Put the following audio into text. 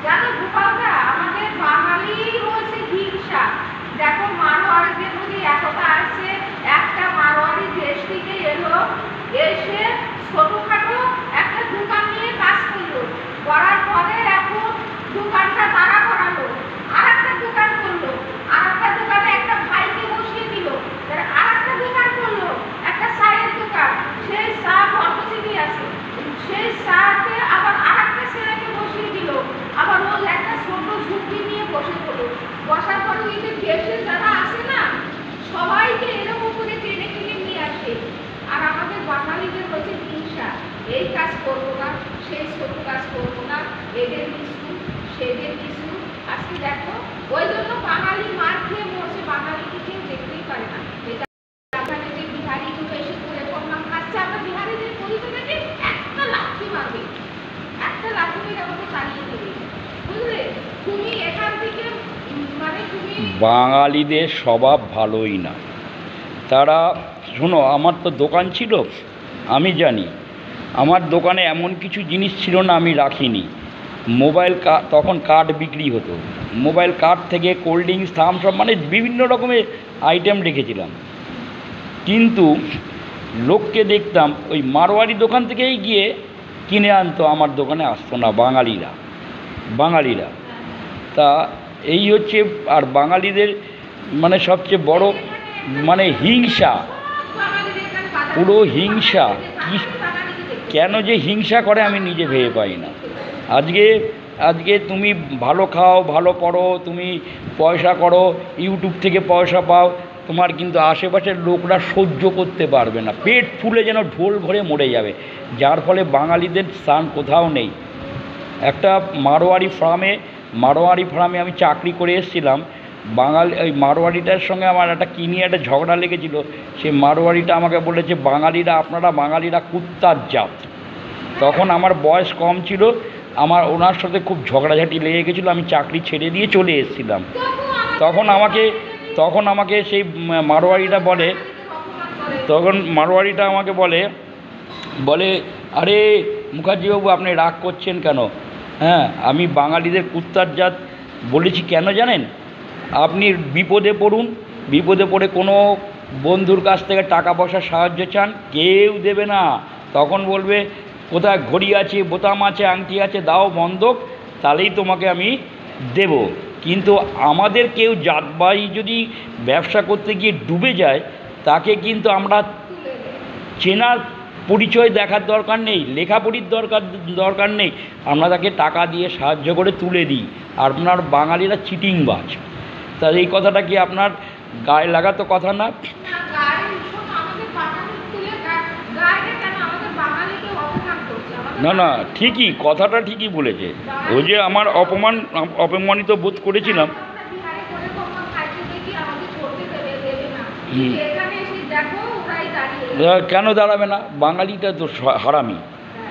জানো গোপালদা, আমাদের বাঙালি হচ্ছে হিংসা। দেখো মারোয়ারিদের প্রতি এতটা আসছে। একটা মারোয়ারি দেশ থেকে এলো, এসে ছোটখাটো একটা দোকান নিয়ে কাজ করলো, করার পরে এখন দোকানটা দাঁড়া করালো, আর একটা দোকান করলো, আর একটা দোকানে একটা ভাইকে বসিয়ে দিল, আর একটা দোকান করলো, একটা চায়ের দোকান, সেই চা ভরপুরি আছে, সেই চাতে আবার আর একটা ছেলেকে বসিয়ে দিল, আবার ও একটা ছোট ঝুঁকি নিয়ে বসে পড়লো। বসার পরে ওই যে দেশে যারা আসে না, সবাইকে এরকম করে টেনে টেনে নিয়ে আসে। আর আমাদের বাঙালিদের হচ্ছে হিংসা, এই কাজ করবো না, সেই ছোট কাজ করবো না, এদের কিছু সেদের কিছু। আজকে দেখো ওই জন্য বাঙালি মার খেয়ে মরছে, বাঙালিকে কেউ দেখতেই পারে না। এটা এখানে যে বিহারিগুলো এসে করে প্রমাণ খাচ্ছে, আমরা বিহারিদের পরিচয় থেকে একটা লাঠি মারবে, একটা লাঠি মেরে আমাকে তাড়িয়ে দেবে, বুঝলে? তুমি এখান থেকে মানে তুমি বাঙালিদের স্বভাব ভালোই না। তারা, শোনো, আমার তো দোকান ছিল, আমি জানি। আমার দোকানে এমন কিছু জিনিস ছিল না আমি রাখিনি। মোবাইল তখন কার্ড বিক্রি হতো, মোবাইল কার্ড থেকে কোল্ড ড্রিঙ্কস, থামস আপ, মানে বিভিন্ন রকমের আইটেম রেখেছিলাম। কিন্তু লোককে দেখতাম ওই মারোয়ারি দোকান থেকেই গিয়ে কিনে আনতো, আমার দোকানে আসতো না বাঙালিরা। বাঙালিরা তা এই হচ্ছে। আর বাঙালিদের মানে সবচেয়ে বড় মানে হিংসা, পুরো হিংসা। কি কেন যে হিংসা করে আমি নিজে ভেবে পাই না। আজকে আজকে তুমি ভালো খাও, ভালো পড়ো, তুমি পয়সা করো, ইউটিউব থেকে পয়সা পাও, তোমার কিন্তু আশেপাশের লোকরা সহ্য করতে পারবে না, পেট ফুলে যেন ঢোল ভরে মরে যাবে। যার ফলে বাঙালিদের স্থান কোথাও নেই। একটা মারোয়ারি ফার্মে আমি চাকরি করে এসেছিলাম। ওই মারোয়ারিটার সঙ্গে আমার একটা কী নিয়ে একটা ঝগড়া লেগেছিল। সেই মারোয়ারিটা আমাকে বলেছে, আপনারা বাঙালিরা কুত্তার জাত। তখন আমার বয়স কম ছিল, আমার ওনার সাথে খুব ঝগড়াঝাটি লেগে গেছিলো, আমি চাকরি ছেড়ে দিয়ে চলে এসেছিলাম। তখন আমাকে সেই মারোয়ারিটা আমাকে বলে, আরে মুখার্জিবাবু, আপনি রাগ করছেন কেন? হ্যাঁ, আমি বাঙালিদের কুত্তার জাত বলেছি কেন জানেন? আপনি বিপদে পড়ে কোনো বন্ধুর কাছ থেকে টাকা পয়সা সাহায্য চান, কেউ দেবে না। তখন বলবে, কোথায় ঘড়ি আছে, বোতাম আছে, আংটি আছে, দাও বন্ধক, তাহলেই তোমাকে আমি দেব। কিন্তু আমাদের কেউ জাতবাই যদি ব্যবসা করতে গিয়ে ডুবে যায়, তাকে কিন্তু আমরা চেনার পরিচয় দেখার দরকার নেই, লেখাপড়ির দরকার নেই, আমরা তাকে টাকা দিয়ে সাহায্য করে তুলে দিই। আর আপনার বাঙালিরা চিটিংবাজ। তা এই কথাটা কি আপনার গায়ে লাগাতো কথা না? না না, ঠিকই, কথাটা ঠিকই বলেছে। ওই যে আমার অপমানিত বোধ করেছিলাম। কেন দাঁড়াবে না? বাঙালিটা তো হারামি।